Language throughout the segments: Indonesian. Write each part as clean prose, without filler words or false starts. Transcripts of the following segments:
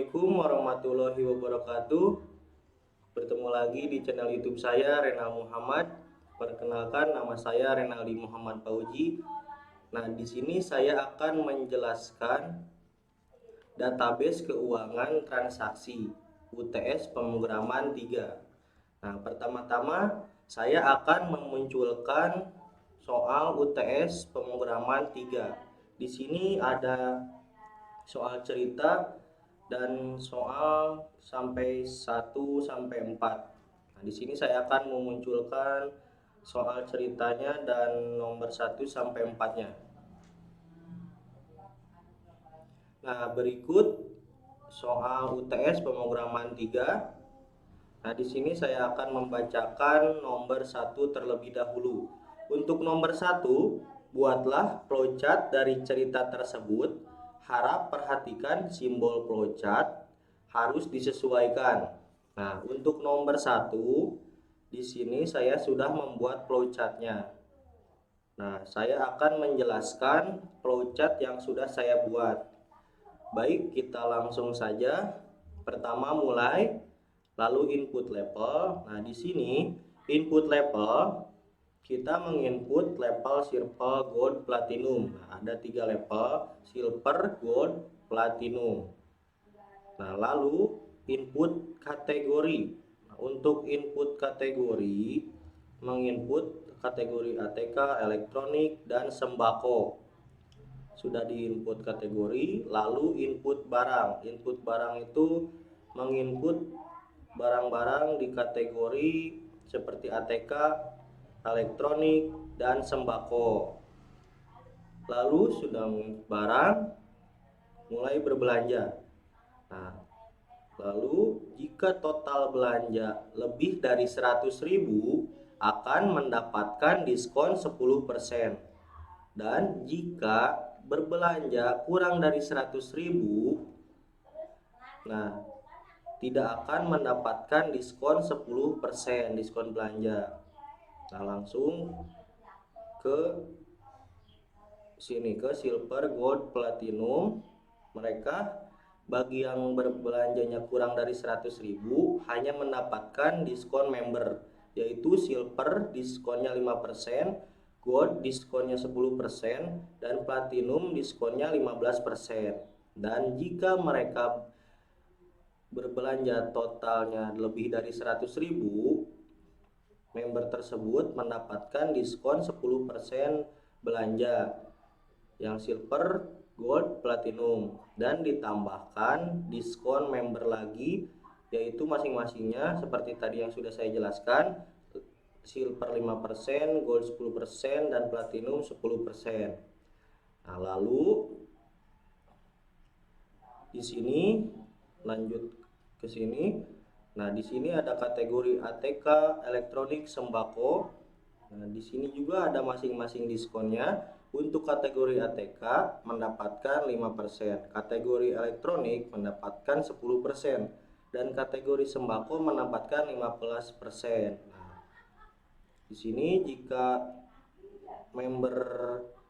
Assalamualaikum warahmatullahi wabarakatuh. Bertemu lagi di channel YouTube saya, Renal Muhammad. Perkenalkan, nama saya Renaldi Muhammad Fauji. Nah, di sini saya akan menjelaskan database keuangan transaksi UTS pemrograman 3. Nah, pertama-tama saya akan memunculkan soal UTS pemrograman 3. Di sini ada soal cerita dan soal sampai 1 sampai 4. Nah, di sini saya akan memunculkan soal ceritanya dan nomor 1 sampai 4-nya. Nah, berikut soal UTS pemrograman 3. Nah, di sini saya akan membacakan nomor 1 terlebih dahulu. Untuk nomor 1, buatlah flowchart dari cerita tersebut. Harap perhatikan simbol flowchart harus disesuaikan. Nah, untuk nomor 1, di sini saya sudah membuat flowchartnya. Nah, saya akan menjelaskan flowchart yang sudah saya buat. Baik, kita langsung saja. Pertama mulai, lalu input level. Nah, di sini input level kita menginput level silver, gold, platinum. Nah, ada 3 level, silver, gold, platinum. Nah, lalu input kategori. Nah, untuk input kategori menginput kategori ATK, elektronik, dan sembako. Sudah diinput kategori, lalu input barang. Input barang itu menginput barang-barang di kategori seperti ATK, elektronik, dan sembako. Lalu sudah menginput barang, mulai berbelanja. Nah, lalu jika total belanja lebih dari 100.000 akan mendapatkan diskon 10%. Dan jika berbelanja kurang dari 100.000, nah, tidak akan mendapatkan diskon 10% diskon belanja. Nah, langsung ke sini, ke silver, gold, platinum. Mereka bagi yang berbelanjanya kurang dari 100.000 hanya mendapatkan diskon member, yaitu silver diskonnya 5%, gold diskonnya 10%, dan platinum diskonnya 15%. Dan jika mereka berbelanja totalnya lebih dari 100.000, member tersebut mendapatkan diskon 10% belanja yang silver, gold, platinum, dan ditambahkan diskon member lagi, yaitu masing-masingnya seperti tadi yang sudah saya jelaskan, silver 5%, gold 10%, dan platinum 10%. Nah, lalu di sini lanjut ke sini. Nah, di sini ada kategori ATK, elektronik, sembako. Nah, di sini juga ada masing-masing diskonnya. Untuk kategori ATK mendapatkan 5%, kategori elektronik mendapatkan 10%, dan kategori sembako mendapatkan 15%. Nah, di sini jika member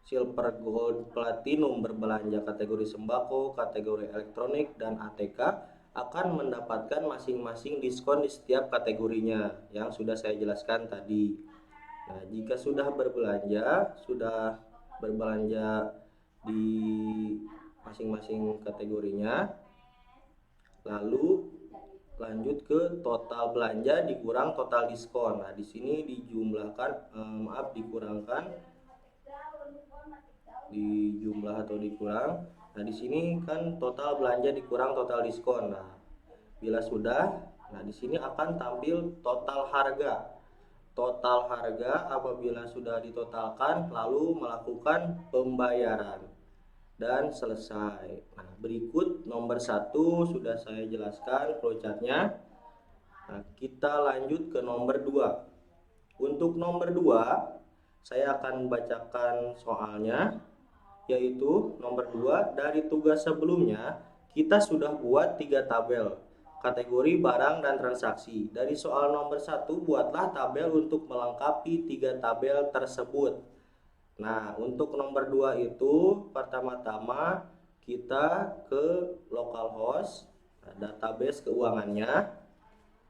silver, gold, platinum berbelanja kategori sembako, kategori elektronik, dan ATK akan mendapatkan masing-masing diskon di setiap kategorinya yang sudah saya jelaskan tadi. Nah, jika sudah berbelanja di masing-masing kategorinya, lalu lanjut ke total belanja dikurang total diskon. Nah, di sini dijumlahkan, dijumlah atau dikurang. Nah, di sini kan total belanja dikurang total diskon. Nah, bila sudah, nah di sini akan tampil total harga. Total harga apabila sudah ditotalkan lalu melakukan pembayaran dan selesai. Nah, berikut nomor 1 sudah saya jelaskan flowchartnya. Nah, kita lanjut ke nomor 2. Untuk nomor 2 saya akan bacakan soalnya, yaitu nomor 2, dari tugas sebelumnya kita sudah buat 3 tabel kategori barang dan transaksi. Dari soal nomor 1, buatlah tabel untuk melengkapi 3 tabel tersebut. Nah, untuk nomor 2 itu pertama-tama kita ke localhost. database keuangannya.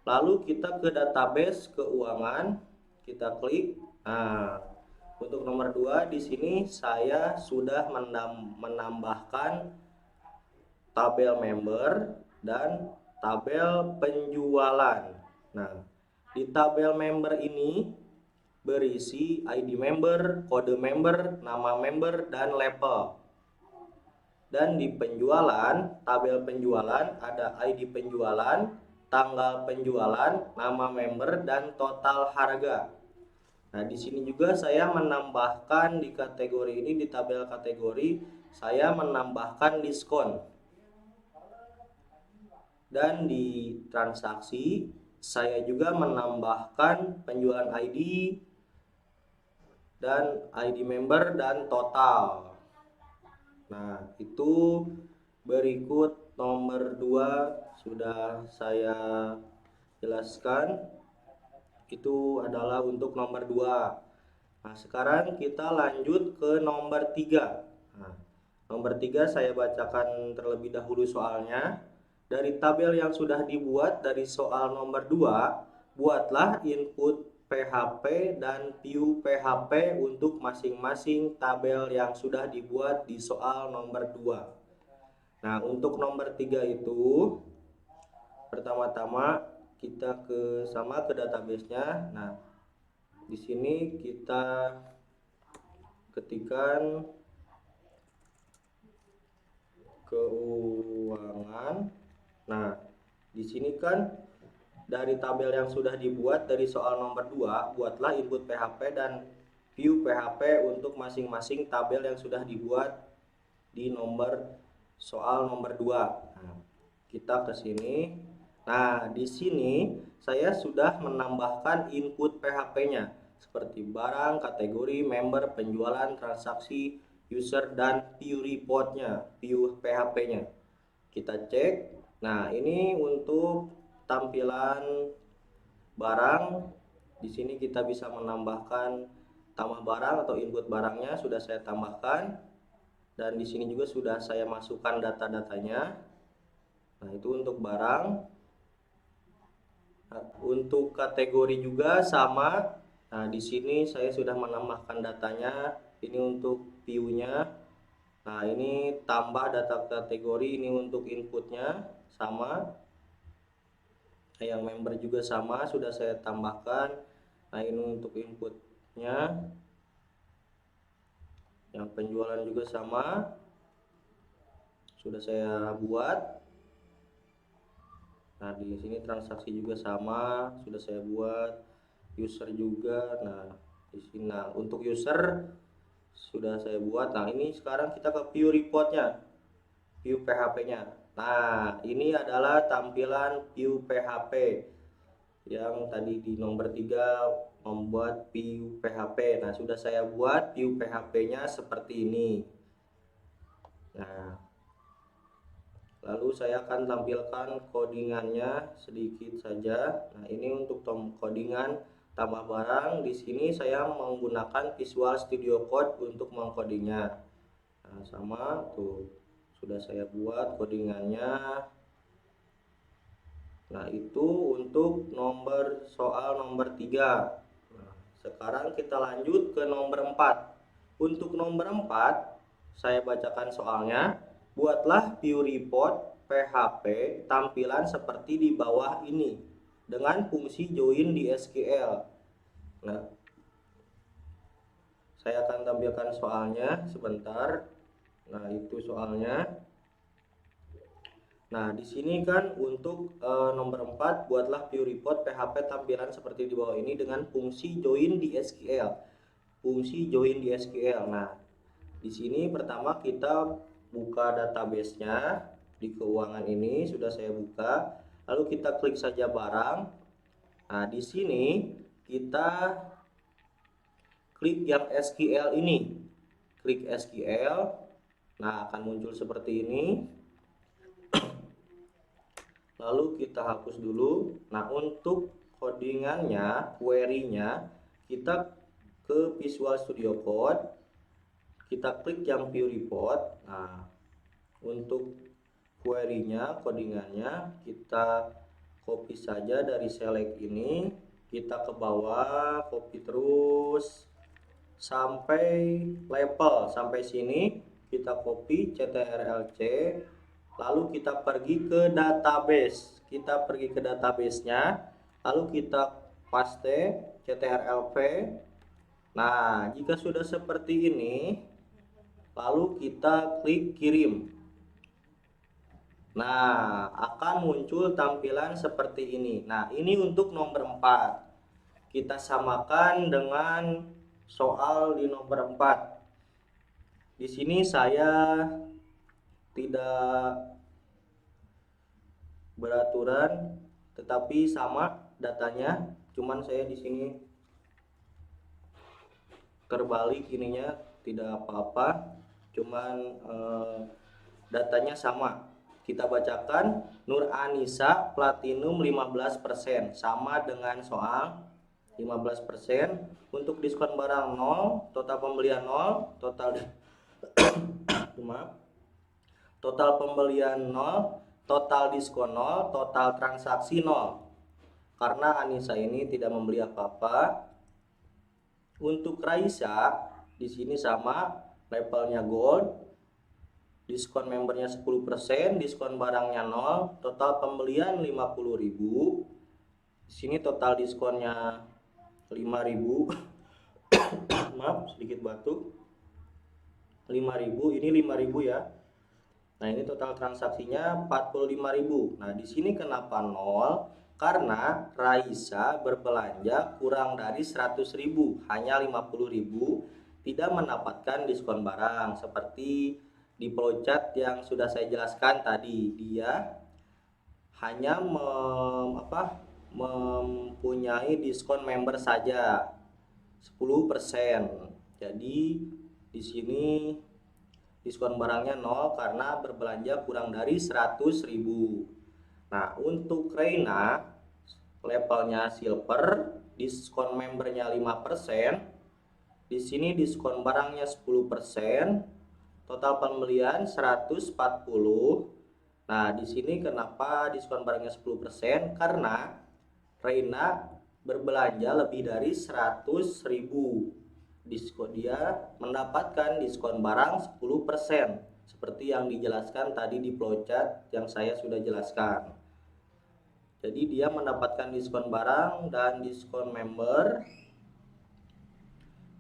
Lalu kita ke database keuangan, kita klik. Nah, untuk nomor 2 di sini saya sudah menambahkan tabel member dan tabel penjualan. Nah, di tabel member ini berisi ID member, kode member, nama member, dan label. Dan di penjualan, tabel penjualan ada ID penjualan, tanggal penjualan, nama member, dan total harga. Nah, di sini juga saya menambahkan di kategori ini, di tabel kategori, saya menambahkan diskon. Dan di transaksi, saya juga menambahkan penjualan ID dan ID member dan total. Nah, itu berikut nomor 2 sudah saya jelaskan. Itu adalah untuk nomor 2. Nah, sekarang kita lanjut ke nomor 3. Nah, nomor 3 saya bacakan terlebih dahulu soalnya. Dari tabel yang sudah dibuat dari soal nomor 2, buatlah input PHP dan view PHP untuk masing-masing tabel yang sudah dibuat di soal nomor 2. Nah, untuk nomor 3 itu pertama-tama kita ke database-nya. Nah, di sini kita ketikkan keuangan. Nah, di sini kan dari tabel yang sudah dibuat dari soal nomor 2, buatlah input PHP dan view PHP untuk masing-masing tabel yang sudah dibuat di soal nomor 2. Nah, kita ke sini. Nah, di sini saya sudah menambahkan input PHP-nya seperti barang, kategori, member, penjualan, transaksi, user, dan view report-nya, view PHP-nya. Kita cek. Nah, ini untuk tampilan barang. Di sini kita bisa menambahkan tambah barang atau input barangnya sudah saya tambahkan. Dan di sini juga sudah saya masukkan data-datanya. Nah, itu untuk barang. Nah, untuk kategori juga sama. Nah, di sini saya sudah menambahkan datanya. Ini untuk view-nya. Nah, ini tambah data kategori, ini untuk inputnya sama. Yang member juga sama, sudah saya tambahkan. Nah, ini untuk inputnya. Yang penjualan juga sama, sudah saya buat. Nah, di sini transaksi juga sama, sudah saya buat. User juga. Nah, di sini. Nah, untuk user sudah saya buat. Nah, ini sekarang kita ke view reportnya, view PHP-nya. Nah, ini adalah tampilan view PHP yang tadi di nomor 3 membuat view PHP. Nah, sudah saya buat view PHP-nya seperti ini. Nah, lalu saya akan tampilkan codingannya sedikit saja. Nah, ini untuk codingan tambah barang. Di sini saya menggunakan Visual Studio Code untuk mengcodingnya. Nah, sama tuh. Sudah saya buat codingannya. Nah, itu untuk soal nomor 3. Nah, sekarang kita lanjut ke nomor 4. Untuk nomor 4, saya bacakan soalnya. Buatlah view report PHP tampilan seperti di bawah ini dengan fungsi join di SQL. Nah, saya akan tampilkan soalnya sebentar. Nah, itu soalnya. Nah, di sini kan untuk nomor 4, buatlah view report PHP tampilan seperti di bawah ini dengan fungsi join di SQL. Fungsi join di SQL. Nah, di sini pertama kita buka database-nya di keuangan ini, sudah saya buka. Lalu kita klik saja barang. Nah, di sini kita klik yang SQL ini. Klik SQL. Nah, akan muncul seperti ini. Lalu kita hapus dulu. Nah, untuk codingannya, query-nya, kita ke Visual Studio Code. Kita klik yang view report. Nah, untuk query-nya, codingannya kita copy saja dari select ini, kita ke bawah, copy terus sampai level, sampai sini kita copy CTRL-C, lalu kita pergi ke database, nya, lalu kita paste CTRL-V. Nah, jika sudah seperti ini, lalu kita klik kirim. Nah, akan muncul tampilan seperti ini. Nah, ini untuk nomor 4. Kita samakan dengan soal di nomor 4. Di sini saya tidak beraturan, tetapi sama datanya. Cuman saya di sini terbalik ininya, tidak apa-apa. Cuman datanya sama. Kita bacakan Nur Anissa Platinum 15%, sama dengan soal 15%. Untuk diskon barang 0, total pembelian 0, total total pembelian 0, total diskon 0, total transaksi 0. Karena Anissa ini tidak membeli apa-apa. Untuk Raisa di sini sama, levelnya gold. Diskon membernya 10%, diskon barangnya 0, total pembelian 50.000. Di sini total diskonnya 5.000. Maaf, sedikit batuk. 5.000, ini 5.000 ya. Nah, ini total transaksinya 45.000. Nah, di sini kenapa 0? Karena Raisa berbelanja kurang dari 100.000, hanya 50.000, tidak mendapatkan diskon barang. Seperti di flowchart yang sudah saya jelaskan tadi, dia hanya mempunyai diskon member saja 10%. Jadi di sini diskon barangnya 0 karena berbelanja kurang dari 100.000. Nah, untuk Reina levelnya silver, diskon membernya 5%. Di sini diskon barangnya 10%. Total pembelian 140. Nah, di sini kenapa diskon barangnya 10%? Karena Reina berbelanja lebih dari 100.000. Diskon, dia mendapatkan diskon barang 10%. Seperti yang dijelaskan tadi di flowchart yang saya sudah jelaskan. Jadi dia mendapatkan diskon barang dan diskon member.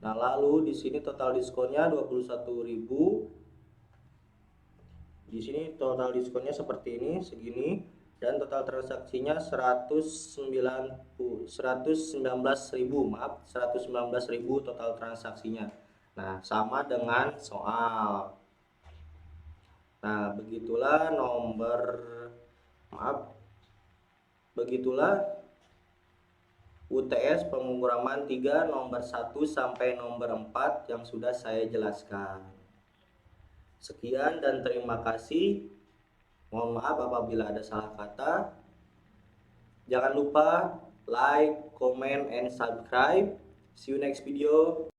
Nah, lalu di sini total diskonnya 21.000. Di sini total diskonnya seperti ini, segini, dan total transaksinya 119.000, maaf, 119.000 total transaksinya. Nah, sama dengan soal. Nah, begitulah UTS pemrograman 3 nomor 1 sampai nomor 4 yang sudah saya jelaskan. Sekian dan terima kasih. Mohon maaf apabila ada salah kata. Jangan lupa like, comment, and subscribe. See you next video.